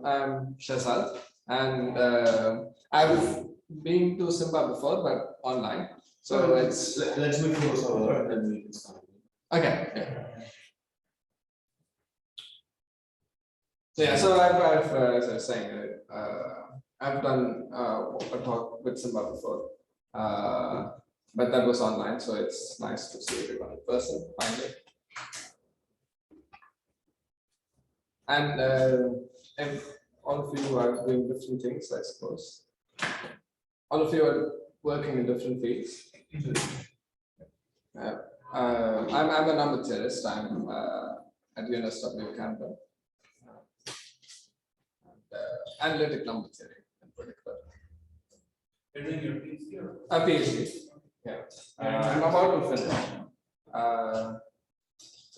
I'm Shehzad, and I've been to SIMBa before, but online. So let's move forward over and then we can start. Okay. Yeah. So yeah, so as I was saying, I've done a talk with SIMBa before, but that was online, so it's nice to see everyone in person finally. And all of you are doing different things, I suppose. All of you are working in different fields. I'm a number theorist. I'm at UNSW Canada. Analytic number theory in particular. You're doing your PhD or? A PhD. Yeah. I'm about to finish.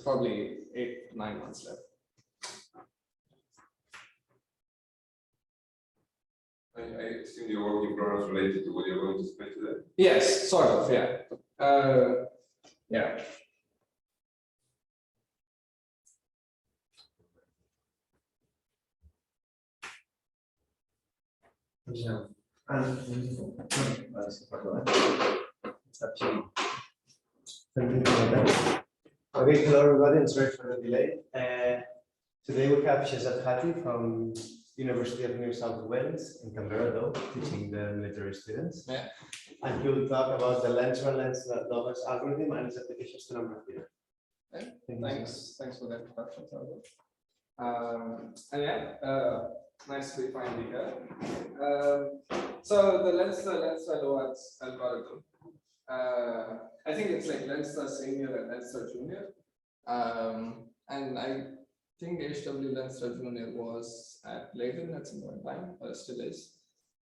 Probably 8-9 months left. I assume your working programs related to what you're going to explain today? Yes, sort of, yeah. Yeah. Yeah. Okay, hello everybody, and sorry for the delay. Today we have Shehzad Hathi from University of New South Wales in Canberra, though, teaching the military students. Yeah. And he will talk about the Lenstra-Lenstra-Lov algorithm and its applications to number theory. Okay. Thanks for that introduction. And yeah, nice to be finally here. So the Lenstra-Lenstra-Lov algorithm. I think it's like Lenstra Senior and Lenstra Junior. And I think HW Lenstra Junior was at Leiden at some point in time, or still is.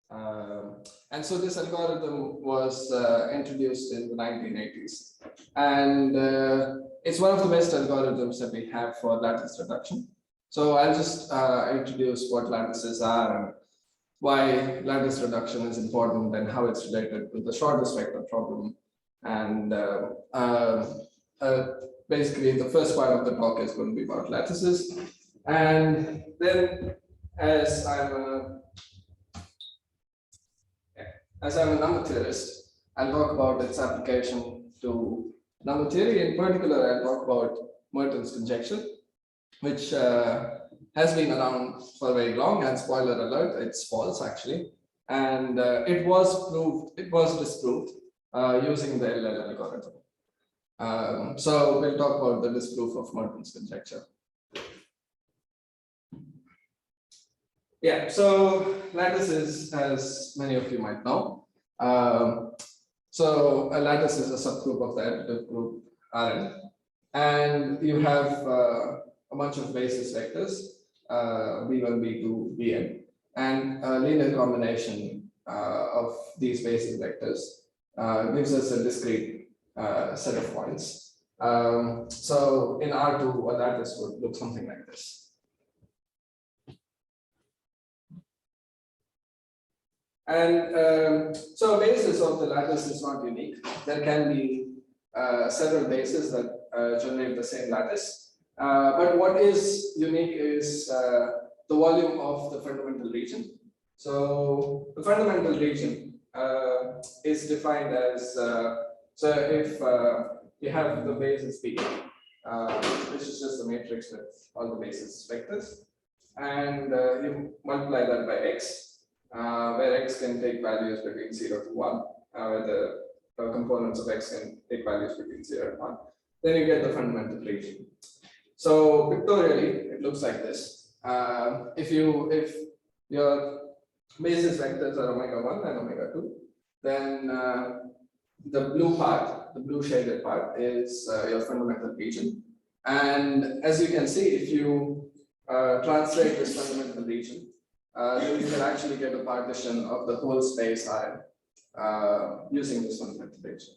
And so this algorithm was introduced in the 1980s. And it's one of the best algorithms that we have for lattice reduction. So I'll just introduce what lattices are and why lattice reduction is important and how it's related to the shortest vector problem. And basically, the first part of the talk is going to be about lattices. And then, as I'm a number theorist, I'll talk about its application to number theory. In particular, I'll talk about Mertens conjecture, which has been around for very long, and spoiler alert, it's false actually. And it was disproved using the LLL algorithm. So we'll talk about the disproof of Mertens conjecture. Yeah, so lattices, as many of you might know. So a lattice is a subgroup of the additive group Rn, and you have a bunch of basis vectors, b1, b2, bn, and a linear combination of these basis vectors gives us a discrete set of points. So in R2, a lattice would look something like this. And so a basis of the lattice is not unique. There can be several bases that generate the same lattice. But what is unique is the volume of the fundamental region. So the fundamental region is defined as, so if you have the basis B, which is just the matrix with all the basis vectors, and you multiply that by x, where x can take values between 0 to 1, where the components of x can take values between 0 and 1, then you get the fundamental region. So pictorially, it looks like this. If your basis vectors are omega 1 and omega 2, then the blue part, the blue shaded part, is your fundamental region. And as you can see, if you translate this fundamental region, then you can actually get a partition of the whole space Rn using this fundamental region.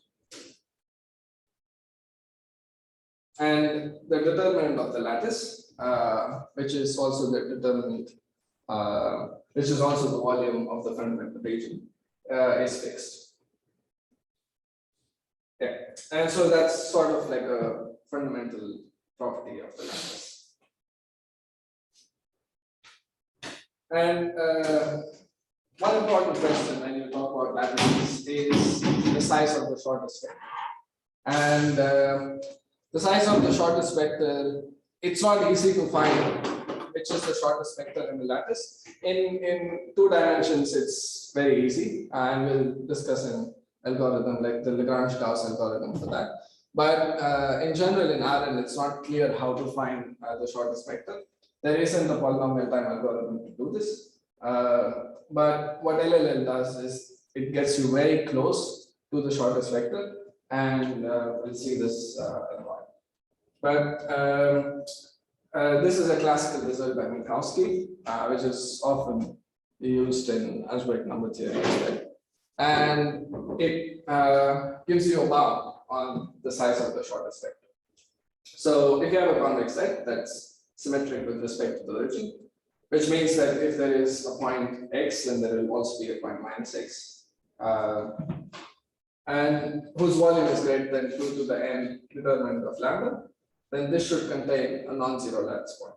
And the determinant of the lattice, which is also the determinant, which is also the volume of the fundamental region, is fixed. Yeah, and so that's sort of like a fundamental property of the lattice. And one important question when you talk about lattices is the size of the shortest vector. And the size of the shortest vector, it's not easy to find which is the shortest vector in the lattice. In 2 dimensions, it's very easy, and we'll discuss an algorithm like the Lagrange-Gauss algorithm for that. But in general, in Rn, it's not clear how to find the shortest vector. There isn't a polynomial-time algorithm to do this. But what LLL does is it gets you very close to the shortest vector, and we'll see this in a while. But this is a classical result by Minkowski, which is often used in algebraic number theory as well. And it gives you a bound on the size of the shortest vector. So if you have a convex set that's symmetric with respect to the origin, which means that if there is a point x, then there will also be a point minus x, and whose volume is greater than 2 to the n determinant of lambda, then this should contain a non-zero lattice point.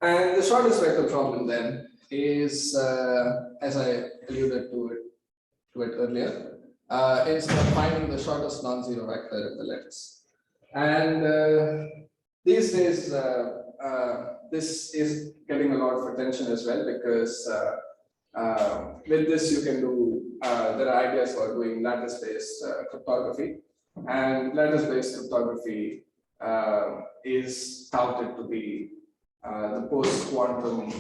And the shortest vector problem then is, as I alluded to it earlier, is finding the shortest non-zero vector in the lattice. And these days, this is getting a lot of attention as well, because with this you can do, there are ideas for doing lattice-based cryptography. And lattice-based cryptography is touted to be the post-quantum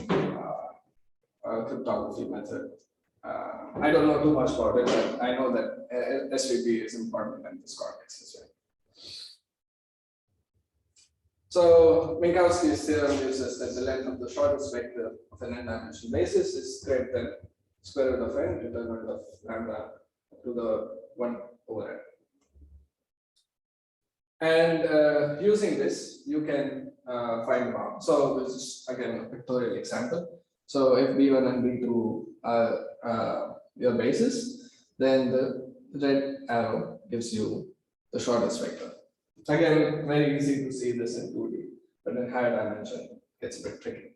cryptography method. I don't know too much about it, but I know that SVB is important in this context as well. So Minkowski's theorem uses that the length of the shortest vector of an n-dimensional basis is greater than square root of n determinant of lambda to the 1 over n. And using this, you can find the bound. So this is again a pictorial example. So if B1 and B2 are your basis, then the red arrow gives you the shortest vector. Again, very easy to see this in 2D, but in higher dimension, it's a bit tricky.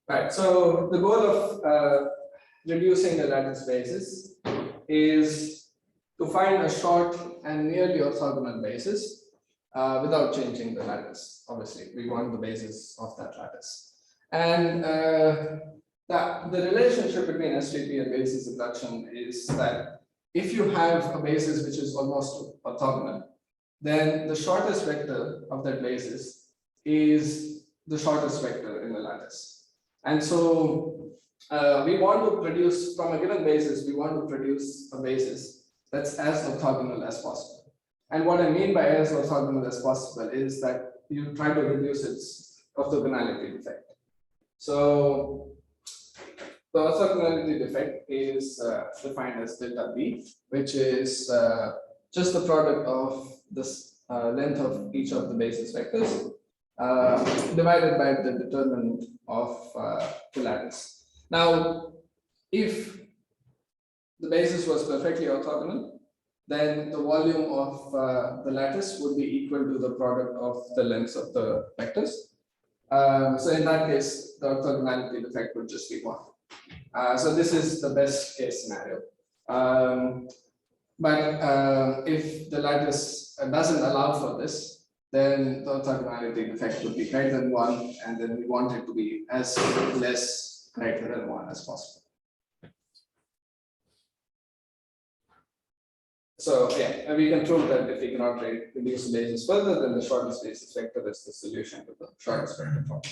Right, so the goal of reducing the lattice basis is to find a short and nearly orthogonal basis without changing the lattice. Obviously, we want the basis of that lattice. And the relationship between SVP and basis reduction is that if you have a basis which is almost orthogonal, then the shortest vector of that basis is the shortest vector in the lattice. And so we want to produce, from a given basis, we want to produce a basis that's as orthogonal as possible. And what I mean by as orthogonal as possible is that you try to reduce its orthogonality defect. So the orthogonality defect is defined as delta B, which is just the product of this length of each of the basis vectors divided by the determinant of the lattice. Now, if the basis was perfectly orthogonal, then the volume of the lattice would be equal to the product of the lengths of the vectors. So in that case, the orthogonality defect would just be 1. So this is the best case scenario. But if the lattice doesn't allow for this, then the orthogonality defect would be greater than 1, and then we want it to be as less greater than 1 as possible. So yeah, we can prove that if we cannot reduce the basis further, then the shortest basis vector is the solution to the shortest vector problem.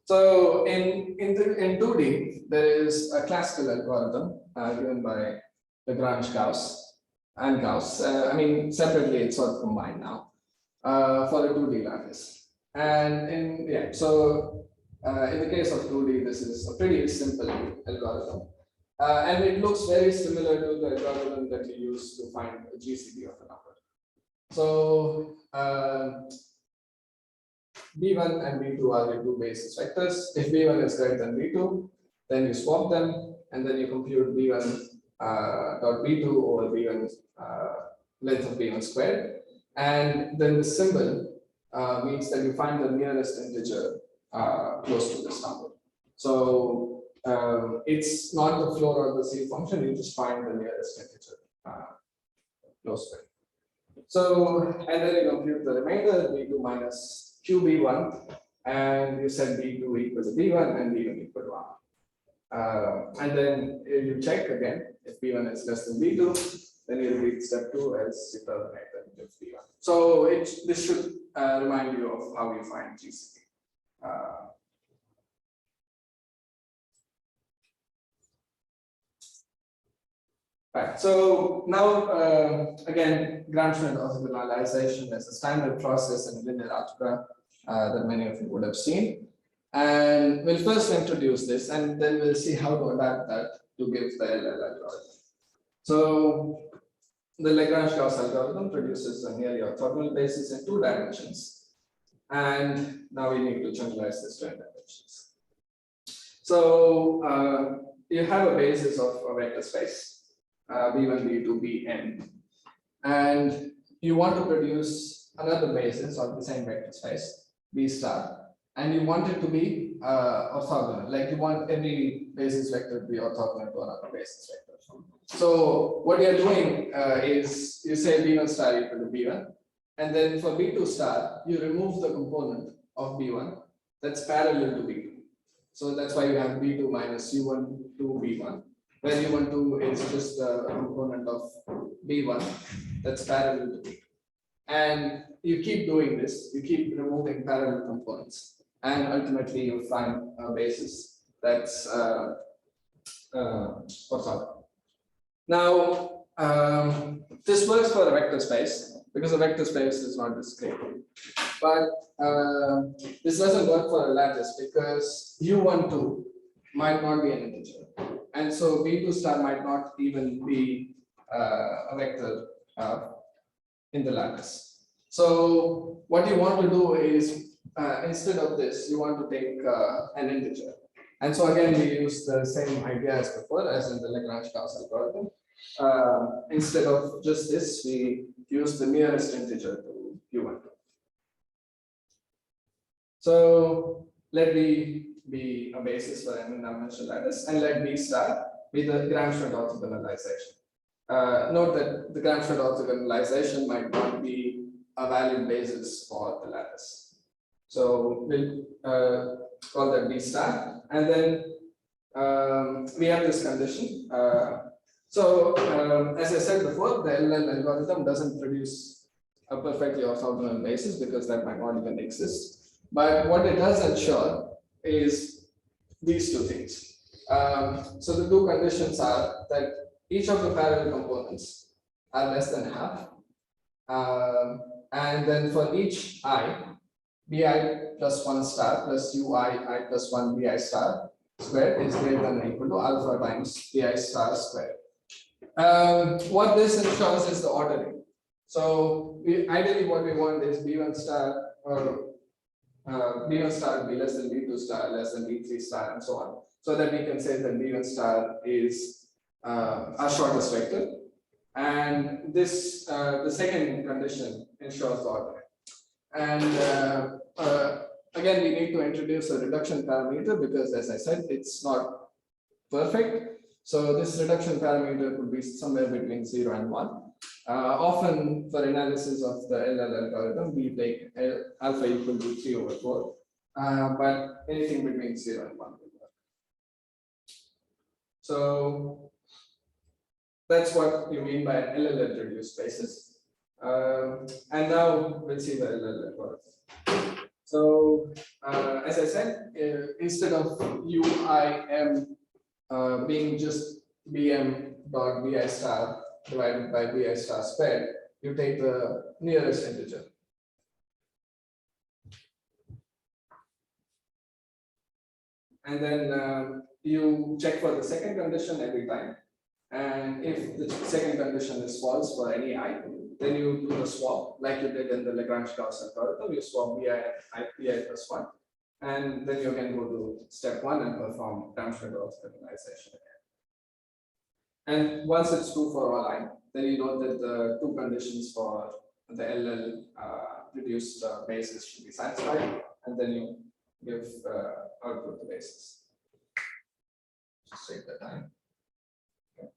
So in 2D, there is a classical algorithm given by Lagrange-Gauss and Gauss. I mean, separately, it's sort of combined now for the 2D lattice. And in the case of 2D, this is a pretty simple algorithm. And it looks very similar to the algorithm that you use to find a GCD of a number. So B1 and B2 are the 2 basis vectors. If B1 is greater than B2, then you swap them, and then you compute B1 dot B2 over B1 length of B1 squared. And then the symbol means that you find the nearest integer close to this number. So it's not the floor or the C function, you just find the nearest integer close to it. So, and then you compute the remainder, b2 minus qb1, and you set b2 equal to b1 and b1 equal to 1. And then you check again, if b1 is less than b2, then you repeat step 2 as you terminate the if b1. So this should remind you of how you find GCP. Right. So now, again, Gram-Schmidt orthogonalization is a standard process in linear algebra that many of you would have seen. And we'll first introduce this, and then we'll see how to adapt that to give the LL algorithm. So the Lagrange-Gauss algorithm produces a nearly orthogonal basis in 2 dimensions. And now we need to generalize this to n dimensions. So you have a basis of a vector space. B1, B2, Bn, and you want to produce another basis of the same vector space, B star, and you want it to be orthogonal, like you want every basis vector to be orthogonal to another basis vector. So what you're doing is you say B1 star equal to B1, and then for B2 star, you remove the component of B1 that's parallel to B2. So that's why you have B2 minus U1 to B1. Where U12 is just the component of B1 that's parallel to B2. And you keep doing this, you keep removing parallel components, and ultimately you find a basis that's orthogonal. Now, this works for a vector space because a vector space is not discrete. But this doesn't work for a lattice because U12 might not be an integer. And so B2 star might not even be a vector in the lattice. So what you want to do is, instead of this, you want to take an integer. And so again, we use the same idea as before, as in the Lagrange-Gauss algorithm. Instead of just this, we use the nearest integer to U12. So let B be a basis for n dimensional lattice, and let B star be the Gram-Schmidt orthogonalization. Note that the Gram-Schmidt orthogonalization might not be a valid basis for the lattice. So we'll call that B star, and then we have this condition. As I said before, the LL algorithm doesn't produce a perfectly orthogonal basis because that might not even exist. But what it does ensure is these two things. So the two conditions are that each of the parallel components are less than half. And then for each I, bi plus 1 star plus ui I plus 1 bi star squared is greater than or equal to alpha times bi star squared. What this ensures is the ordering. So ideally what we want is b1 star or b1 star will be less than b2 star, less than b3 star, and so on, so that we can say that b1 star is our shortest vector. And this, the second condition ensures the ordering. And again, we need to introduce a reduction parameter because, as I said, it's not perfect. So this reduction parameter could be somewhere between 0 and 1. Often for analysis of the LL algorithm, we take alpha equal to 3/4, but anything between 0 and 1 will work. So that's what you mean by an LL reduced basis. And now we'll see the LL algorithm. So as I said, instead of UIM being just BM dot BI star divided by BI star squared, you take the nearest integer. And then you check for the second condition every time. And if the second condition is false for any I, then you do the swap like you did in the Lagrange-Gauss algorithm. You swap BI plus 1. And then you can go to step 1 and perform Gram-Schmidt orthogonalization again. And once it's true for all I, then you know that the two conditions for the LL reduced basis should be satisfied, and then you give output the basis. Just take the time. Okay.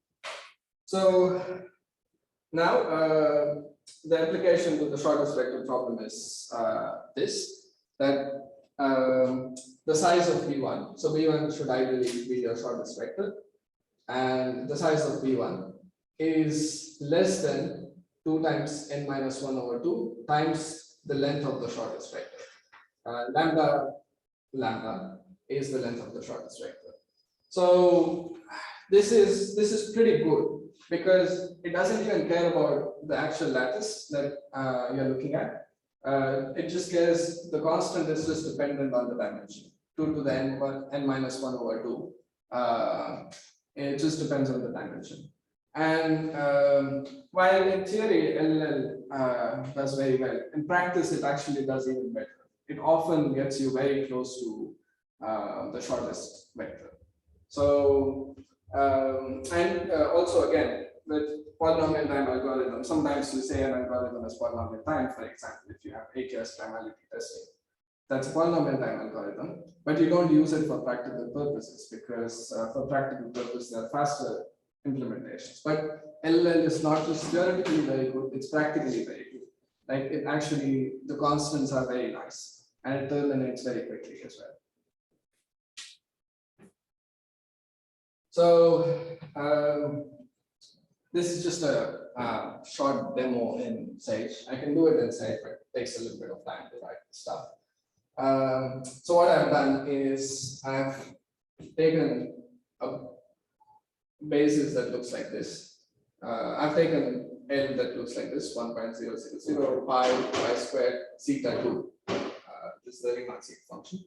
So now the application to the shortest vector problem is that the size of B1. So B1 should ideally be your shortest vector, and the size of B1 is less than 2 times n minus 1 over 2 times the length of the shortest vector. Lambda is the length of the shortest vector. So this is pretty good because it doesn't even care about the actual lattice that you're looking at. It just cares the constant is just dependent on the dimension. 2 to the n minus 1 over 2. It just depends on the dimension. And while in theory LLL does very well, in practice it actually does even better. It often gets you very close to the shortest vector. So also again with polynomial time algorithm, sometimes you say an algorithm is polynomial time. For example, if you have AQS primality testing, that's a polynomial time algorithm, but you don't use it for practical purposes because for practical purposes there are faster implementations. But LLL is not just theoretically very good, it's practically very good. Like it actually, the constants are very nice and it terminates very quickly as well. So this is just a short demo in Sage. I can do it in Sage, but it takes a little bit of time to write stuff. So what I've done is I've taken a basis that looks like this. I've taken L that looks like this, 1.000 pi squared theta 2. This is the Riemann-Seek function.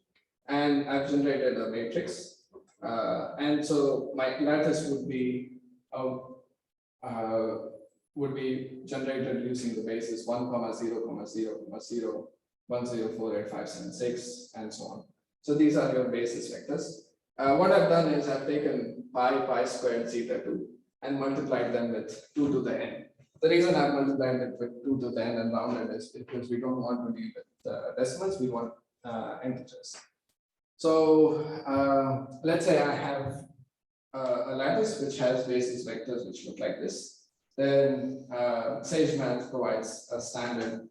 And I've generated a matrix. And so my lattice would be generated using the basis 1, 0, 0, 0, 1, 0, 4, 8, 5, 7, 6, and so on. So these are your basis vectors. What I've done is I've taken pi squared theta 2 and multiplied them with 2 to the n. The reason I've multiplied it with 2 to the n and rounded is because we don't want to deal with decimals, we want integers. So let's say I have a lattice which has basis vectors which look like this. Then Sage Math provides a standard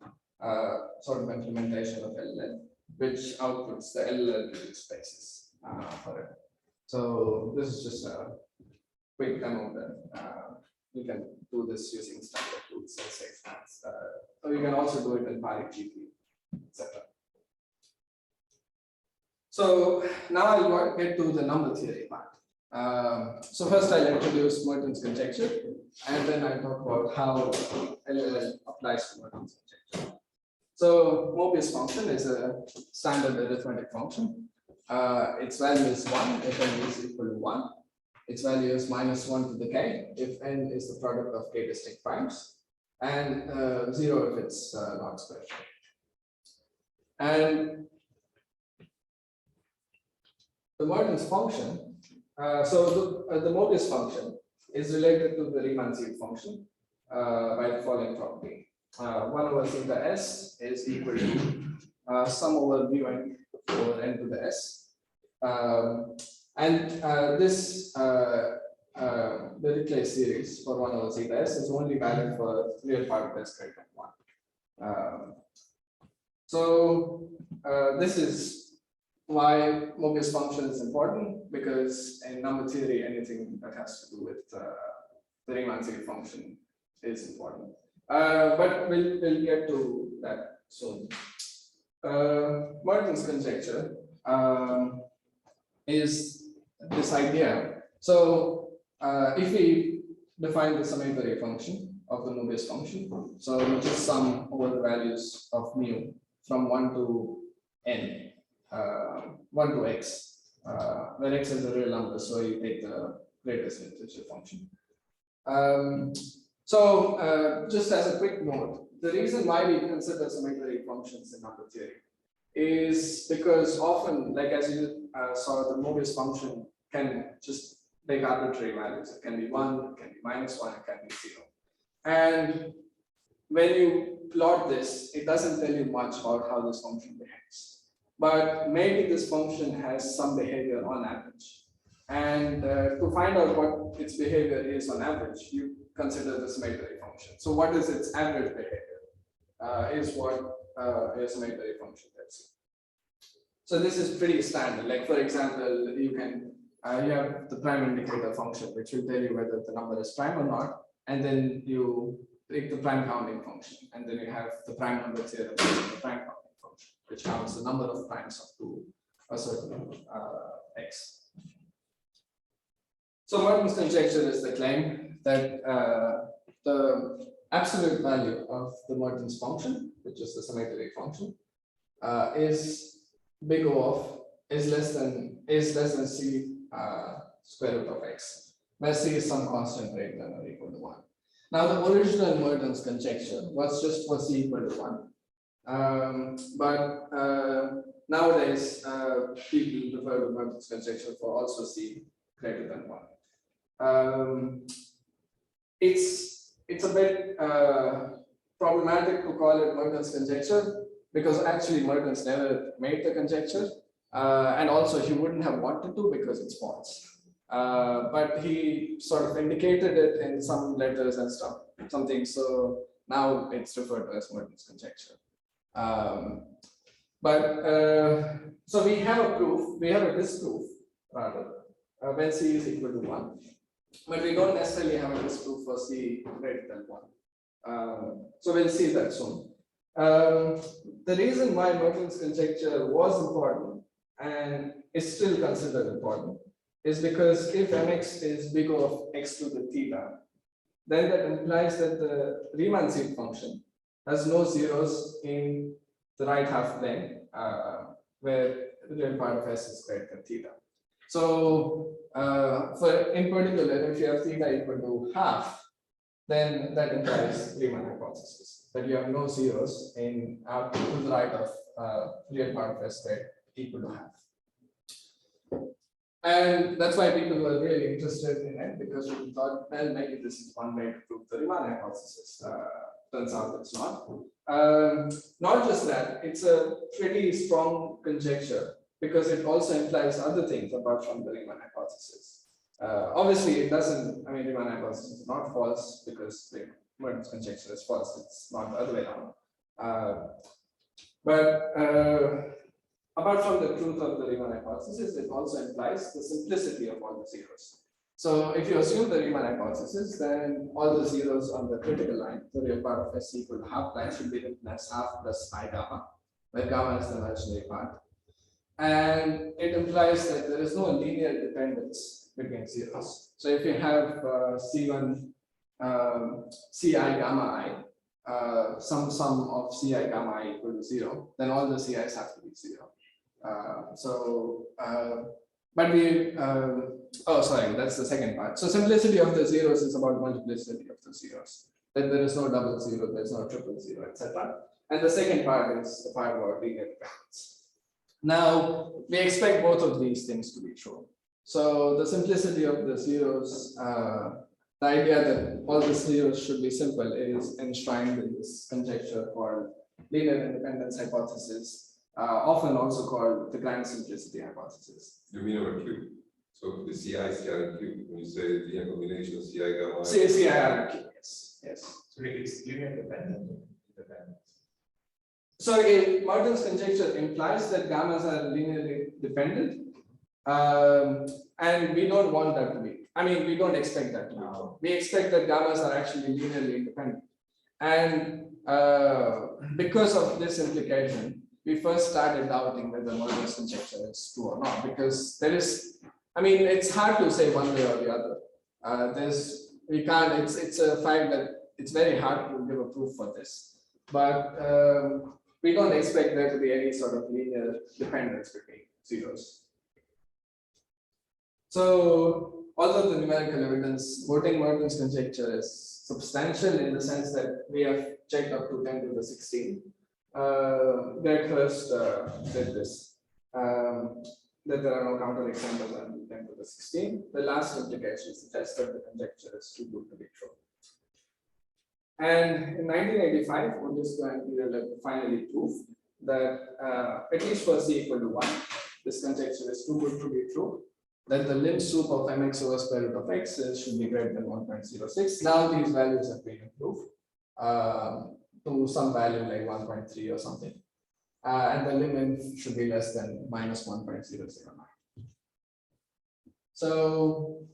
sort of implementation of LLL, which outputs the LLL reduced basis for it. So this is just a quick demo that you can do this using standard tools and Sage Math. So you can also do it in PariGP, etc. So now I'll get to the number theory part. So first I'll introduce Mertens conjecture, and then I'll talk about how LLL applies to Mertens conjecture. So Mobius function is a standard arithmetic function. Its value is 1 if n is equal to 1. Its value is minus 1 to the k if n is the product of k distinct primes, and 0 if it's log square. And the Mertens function, so the Mobius function is related to the Riemann-Seek function by the following property. 1 over theta s is equal to sum over mu n over n to the s. This Riele series for 1 over theta s is only valid for real particles greater than 1. This is why Mobius function is important, because in number theory, anything that has to do with the Riemann-Seek function is important. But we'll get to that soon. Mertens conjecture is this idea. So if we define the summatory function of the Mobius function, so we just sum over the values of mu from 1 to n. 1 to x, where x is a real number, so you take the greatest integer function. Just as a quick note, the reason why we consider summatory functions in number theory is because often, like as you saw, the Mobius function can just take arbitrary values. It can be 1, it can be minus 1, it can be 0. And when you plot this, it doesn't tell you much about how this function behaves. But maybe this function has some behavior on average. And to find out what its behavior is on average, you consider the symmetry function. So what is its average behavior? Is what a symmetry function tells you. So this is pretty standard. Like for example, you can you have the prime indicator function, which will tell you whether the number is prime or not, and then you take the prime counting function, and then you have the prime number theorem, the prime counting function, which counts the number of primes up to a certain x. So Merten's conjecture is the claim that the absolute value of the Mertens function, which is the symmetric function, is big O of is less than c square root of x, where c is some constant greater than or equal to 1. Now the original Mertens conjecture was just for c equal to 1, but nowadays people prefer the Mertens conjecture for also c greater than 1. It's a bit problematic to call it Mertens conjecture because actually Mertens never made the conjecture, and also he wouldn't have wanted to because it's false. But he sort of indicated it in some letters and something. So now it's referred to as Mertens conjecture. So we have a proof, we have a disproof rather, when c is equal to 1. But we don't necessarily have a disproof for c greater than 1. So we'll see that soon. The reason why Merten's conjecture was important and is still considered important is because if mx is big O of x to the theta, then that implies that the Riemann seed function has no zeros in the right half plane, where the real part of s is greater than theta. So in particular, if you have theta equal to half, then that implies Riemann hypothesis, that you have no zeros in to the right of real part of s squared equal to half. And that's why people were really interested in it, because we thought, well, maybe this is one way to prove the Riemann hypothesis. Turns out it's not. Not just that, it's a pretty strong conjecture because it also implies other things apart from the Riemann hypothesis. Obviously, it doesn't, I mean, Riemann hypothesis is not false because the Merten's conjecture is false. It's not the other way around. Apart from the truth of the Riemann hypothesis, it also implies the simplicity of all the zeros. So if you assume the Riemann hypothesis, then all the zeros on the critical line, the real part of s equal to half line, should be written as half plus I gamma, where gamma is the imaginary part. And it implies that there is no linear dependence between zeros. So if you have C1 Ci gamma I, some sum of Ci gamma I equal to 0, then all the Ci's have to be 0. Oh, sorry, that's the second part. So simplicity of the zeros is about multiplicity of the zeros. That there is no double zero, there's no triple zero, etc. And the second part is the part about linear dependence. Now, we expect both of these things to be true. So the simplicity of the zeros, the idea that all the zeros should be simple is enshrined in this conjecture called linear independence hypothesis, often also called the grand simplicity hypothesis. You mean over Q? So the Ci, Q, when you say the combination of Ci gamma. Ci are Q, yes. So it's linear dependent. So Merten's conjecture implies that gammas are linearly dependent, and we don't want that to be. I mean, we don't expect that to be. We expect that gammas are actually linearly independent. And because of this implication, we first started doubting whether Merten's conjecture is true or not, because there is, I mean, it's hard to say one way or the other. It's a fact that it's very hard to give a proof for this. But we don't expect there to be any sort of linear dependence between zeros. So, although the numerical evidence supporting Merten's conjecture is substantial in the sense that we have checked up to 10 to the 16, Greg first did this, that there are no counter examples on 10 to the 16. The last implication suggests that the conjecture is too good to be true. And in 1985, Odlyzko and Riele finally proved that at least for c equal to 1, this conjecture is too good to be true, that the lim sup of mx over square root of x should be greater than 1.06. Now these values have been improved to some value like 1.3 or something. And the lim should be less than minus 1.009. So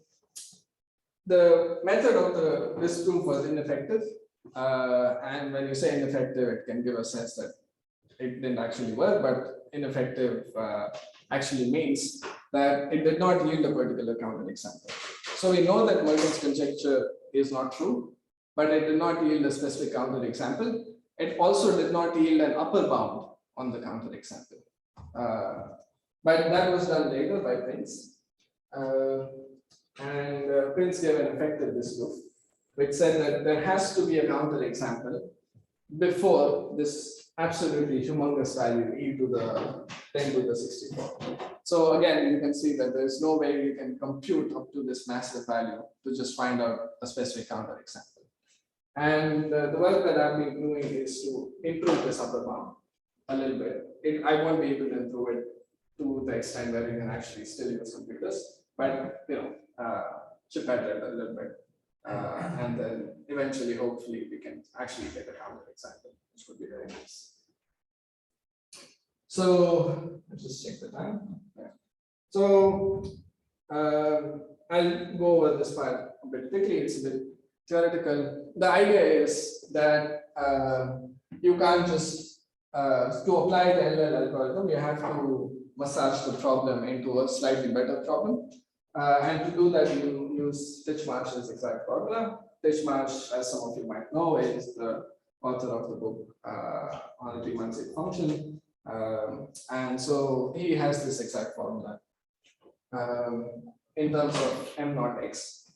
the method of the disprove was ineffective. And when you say ineffective, it can give a sense that it didn't actually work, but ineffective actually means that it did not yield a particular counterexample. So we know that Merten's conjecture is not true, but it did not yield a specific counterexample. It also did not yield an upper bound on the counterexample. But that was done later by Prince. Prince gave an effective disproof, which said that there has to be a counterexample before this absolutely humongous value e to the 10 to the 64. So again, you can see that there is no way you can compute up to this massive value to just find out a specific counterexample. And the work that I've been doing is to improve this upper bound a little bit. I won't be able to improve it to the extent where you can actually still use computers, but chip at it a little bit. And then eventually, hopefully, we can actually get a counterexample, which would be very nice. So let's just check the time. Yeah. So I'll go over this part a bit quickly. It's a bit theoretical. The idea is that you can't just to apply the LLL algorithm, you have to massage the problem into a slightly better problem. And to do that, you use Titchmarsh's exact formula. Titchmarsh, as some of you might know, is the author of the book on a Riemann-Zip function. And so he has this exact formula in terms of m naught x.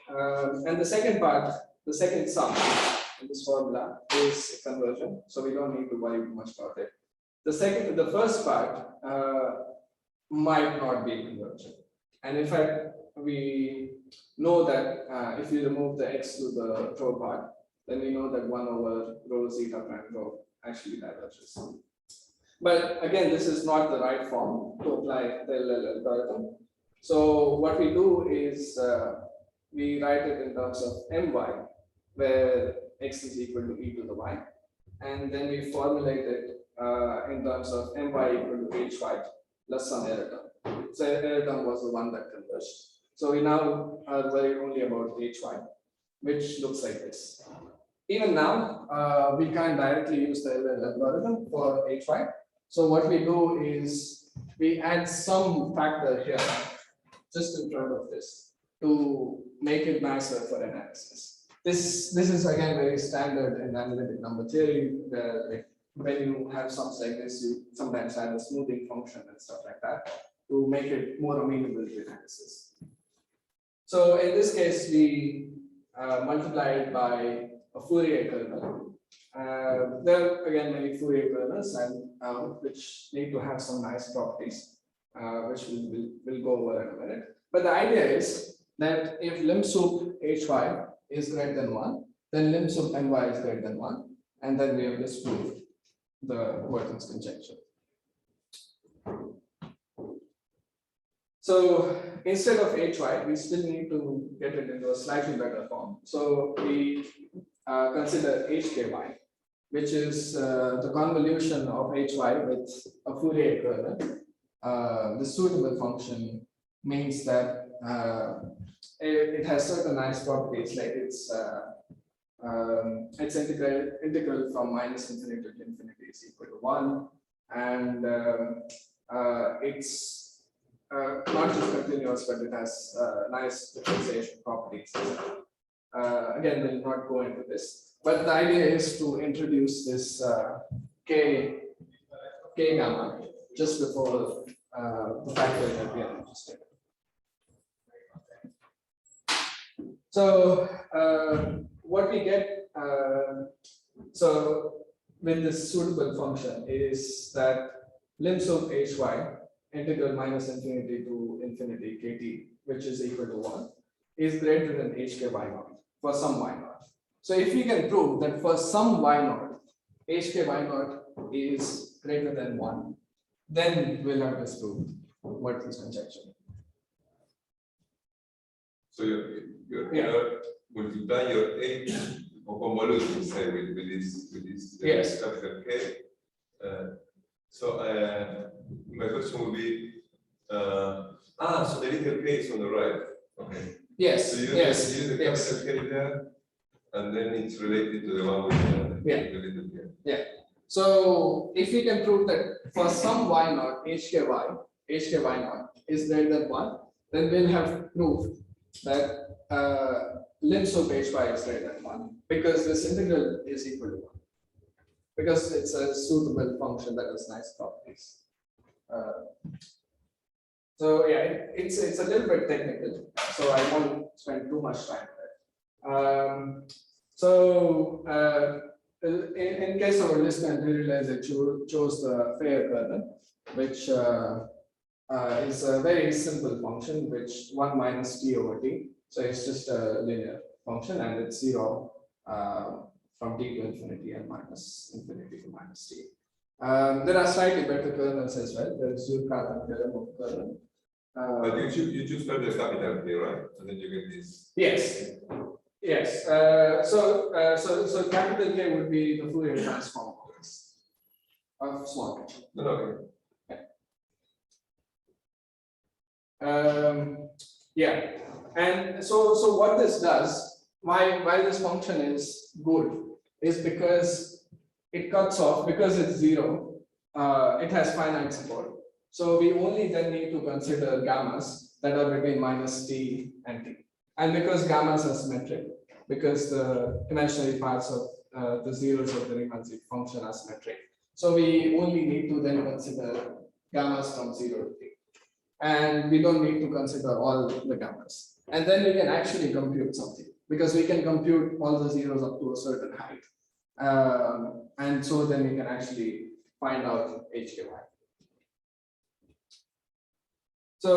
And the second part, the second sum in this formula is conversion. So we don't need to worry too much about it. The first part might not be conversion. And in fact, we know that if you remove the x to the rho part, then we know that 1 over rho zeta prime rho actually diverges. But again, this is not the right form to apply the LLL algorithm. So what we do is we write it in terms of my, where x is equal to e to the y. And then we formulate it in terms of my equal to hy plus some error term. So error term was the one that converged. So we now are worried only about hy, which looks like this. Even now, we can't directly use the LLL algorithm for hy. So what we do is we add some factor here, just in front of this, to make it nicer for analysis. This is again very standard in analytic number theory, where like when you have sums like this, you sometimes add a smoothing function and stuff like that to make it more amenable to analysis. So in this case, we multiply it by a Fourier kernel. There are again many Fourier kernels and which need to have some nice properties, which we'll go over in a minute. But the idea is that if lim sup hy is greater than 1, then lim sup my is greater than 1, and then we have disproved the Mertens conjecture. So instead of hy, we still need to get it into a slightly better form. So we consider hky, which is the convolution of hy with a Fourier kernel. The suitable function means that it has certain nice properties, like it's integral from minus infinity to infinity is equal to 1, and it's not just continuous, but it has nice differentiation properties. Again, we'll not go into this, but the idea is to introduce this k gamma just before the factor that we are interested in. So what we get so with this suitable function is that lim sup hy integral minus infinity to infinity kt, which is equal to 1, is greater than hky naught for some y naught. So if we can prove that for some y naught, hk y naught is greater than 1, then we'll have disproved Mertens conjecture. So you're Yeah. multiply your H or convolution, say, with this Yes. capital K. My question would be, so the little k is on the right. Okay. Yes, So you yes, use the yes. capital K there, and then it's related to the one with Yeah. the little k. So if we can prove that for some y naught, hk y naught is greater than 1, then we'll have proved that lim sub hy is greater than 1, because this integral is equal to 1. Because it's a suitable function that has nice properties. So yeah, it's a little bit technical, so I won't spend too much time there. In case of Odlyzko and Riele, they chose the fair kernel, which is a very simple function, which 1 minus t over t. So it's just a linear function, and it's 0 from t to infinity and minus infinity to minus t. There are slightly better kernels as well. There's Zurkrat and theorem of kernel. But you choose for the capital K, right? And then you get this. Yes. Yes. So capital K would be the Fourier transform of this, of small k. No. Yeah. And so what this does, why this function is good, is because it cuts off, because it's 0, it has finite support. So we only then need to consider gammas that are between minus t and t. And because gammas are symmetric, because the imaginary parts of the zeros of the Riemann-Zipf function are symmetric. So we only need to then consider gammas from 0 to t. And we don't need to consider all the gammas. And then we can actually compute something, because we can compute all the zeros up to a certain height. And so then we can actually find out HKY. So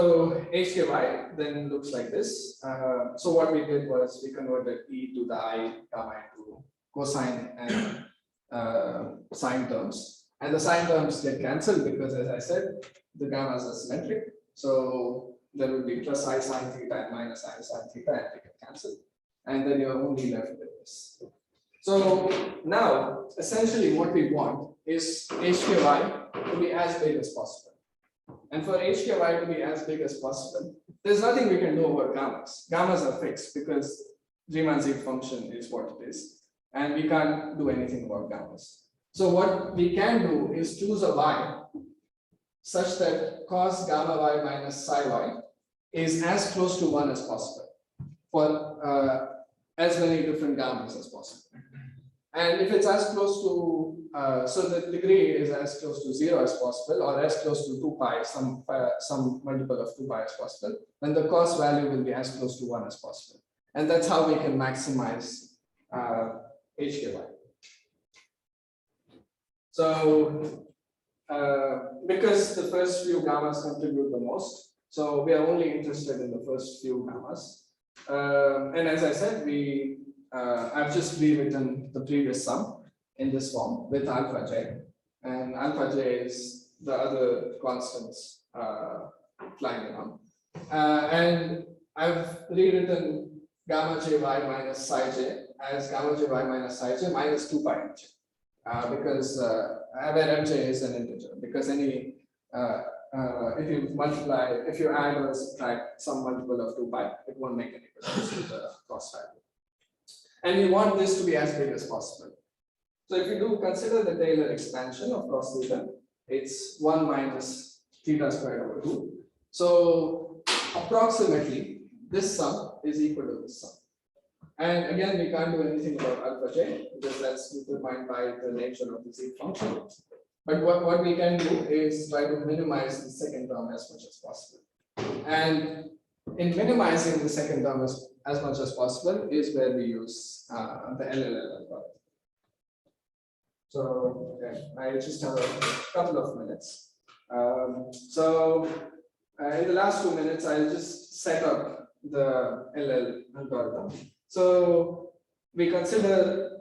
HKY then looks like this. So what we did was we converted e to the I gamma into cosine and sine terms. And the sine terms get cancelled because, as I said, the gammas are symmetric. So there will be plus I sine theta and minus I sine theta, and they get cancelled. And then you're only left with this. So now, essentially what we want is HKY to be as big as possible. And for HKY to be as big as possible, there's nothing we can do about gammas. Gammas are fixed because Riemann-Zipf function is what it is. And we can't do anything about gammas. So what we can do is choose a y such that cos gamma y minus psi y is as close to 1 as possible for as many different gammas as possible. And if it's as close to, so the degree is as close to 0 as possible, or as close to 2 pi, some multiple of 2 pi as possible, then the cos value will be as close to 1 as possible. And that's how we can maximize HKY. So, because the first few gammas contribute the most, so we are only interested in the first few gammas. And as I said, I've just rewritten the previous sum in this form with alpha j, and alpha j is the other constants flying around. And I've rewritten gamma jy minus psi j as gamma jy minus psi j minus 2 pi j, because where mj is an integer, because any if you add or subtract some multiple of 2 pi, it won't make any difference to the cost value. And we want this to be as big as possible. So if you do consider the Taylor expansion of cos theta, it's 1 minus theta squared over 2. So approximately this sum is equal to this sum. And again, we can't do anything about alpha j because that's determined by the nature of the Z function. But what we can do is try to minimize the second term as much as possible. And in minimizing the second term as much as possible is where we use the LLL algorithm. So okay, I just have a couple of minutes. In the last 2 minutes, I'll just set up the LL algorithm. So we consider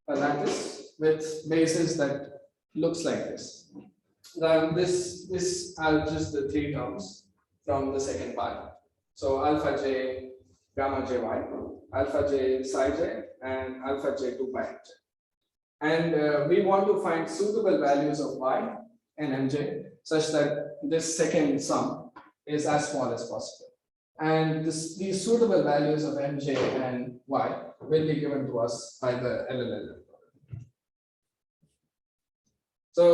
a lattice with bases that looks like this. Now this are just the three terms from the second part. So alpha j, gamma jy, alpha j psi j, and alpha j 2 pi mj. And we want to find suitable values of y and mj such that this second sum is as small as possible. And these suitable values of mj and y will be given to us by the LLL. So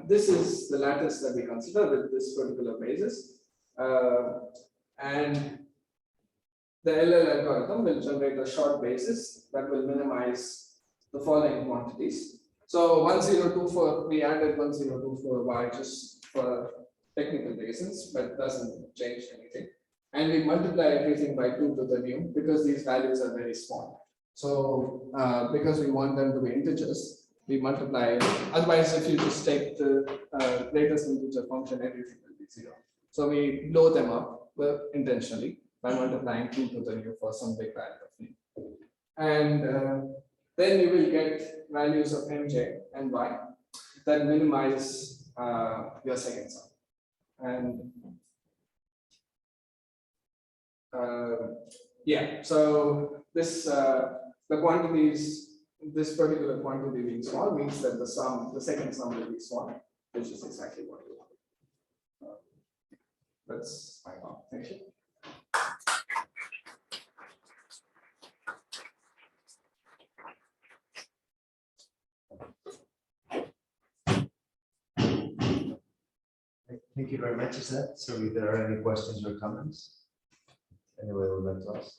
this is the lattice that we consider with this particular basis. And the LLL algorithm will generate a short basis that will minimize the following quantities. So 1024, we added 1024y just for technical reasons, but doesn't change anything. And we multiply everything by 2 to the nu because these values are very small. So because we want them to be integers, we multiply. Otherwise, if you just take the greatest integer function, everything will be 0. So we blow them up intentionally by multiplying 2 to the nu for some big value of nu. And then you will get values of mj and y that minimize your second sum. And yeah, so this the quantities, this particular quantity being small means that the second sum will be small, which is exactly what we want. That's my point. Thank you. Thank you very much, Shehzad. So if there are any questions or comments, anybody would like to ask?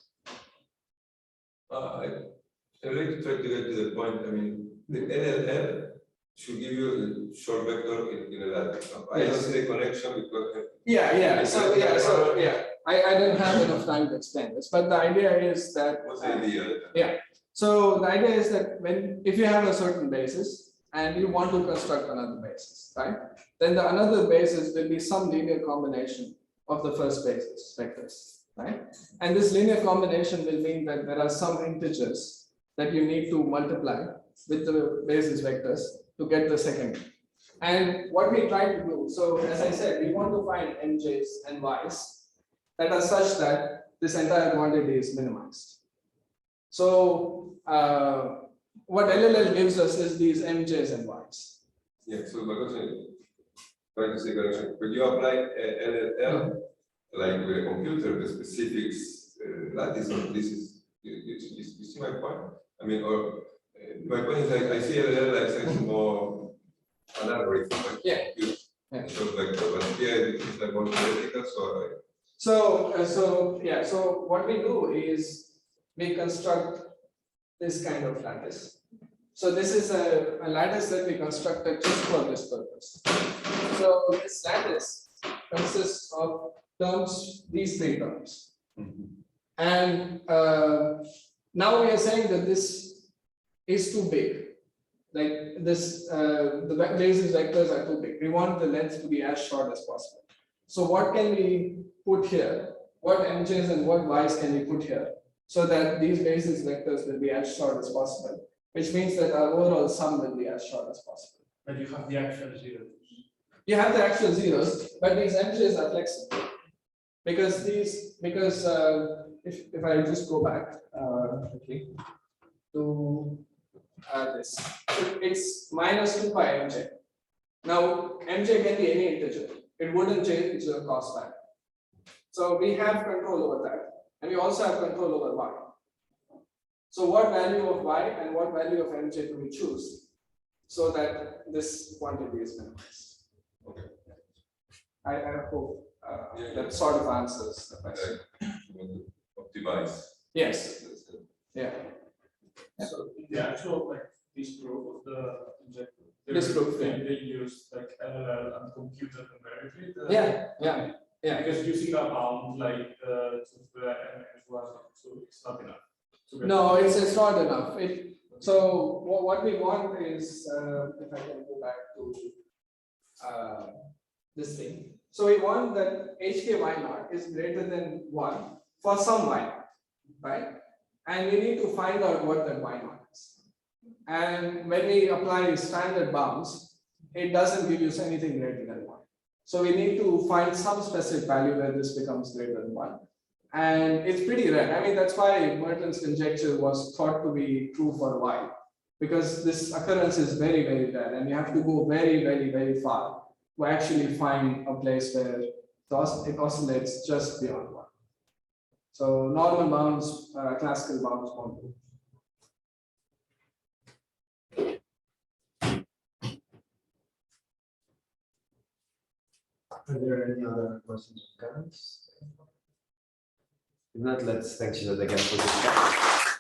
I'd like to try to get to the point. I mean, the LLL should give you a short vector in a lattice. I don't see the connection because. I don't have enough time to explain this, but the idea is that. What's the idea? Yeah. So the idea is that if you have a certain basis and you want to construct another basis, right? Then the another basis will be some linear combination of the first basis vectors, right? And this linear combination will mean that there are some integers that you need to multiply with the basis vectors to get the second. And what we try to do, so as I said, we want to find mj's and y's that are such that this entire quantity is minimized. So what LLL gives us is these mj's and y's. Yeah, so my question is, trying to say correction, when you apply LLL, like with a computer, the specifics, lattice, this is, you see my point? I mean, or my point is like, I see LLL like something more an algorithm, like short vector, but here it's like more theoretical, So what we do is we construct this kind of lattice. So this is a lattice that we constructed just for this purpose. So this lattice consists of terms, these three terms. And now we are saying that this is too big. Like this, the basis vectors are too big. We want the length to be as short as possible. So what can we put here? What mj's and what y's can we put here? So that these basis vectors will be as short as possible, which means that our overall sum will be as short as possible. But you have the actual zeros. You have the actual zeros, but these mj's are flexible. Because if I just go back quickly to this, it's minus 2 pi mj. Now mj can be any integer. It wouldn't change the cost value. So we have control over that. And we also have control over y. So what value of y and what value of mj do we choose so that this quantity is minimized? Okay. I hope that sort of answers the question. Optimize. Yes. Yeah. So in the actual like disprove of the conjecture, Disprove, they use like LLL and computer numerically. Yeah. Because using a bound like the so it's not enough. No, it's not enough. So what we want is, if I can go back to this thing. So we want that hk y naught is greater than 1 for some y naught, right? and we need to find out what that y naught is. And when we apply standard bounds, it doesn't give us anything greater than 1. So we need to find some specific value where this becomes greater than 1. And it's pretty rare. I mean, that's why Mertens conjecture was thought to be true for y, because this occurrence is very, very rare, and you have to go very, very, very far to actually find a place where it oscillates just beyond 1. So normal bounds, classical bounds won't do. Are there any other questions or comments? If not, let's thank you again for this.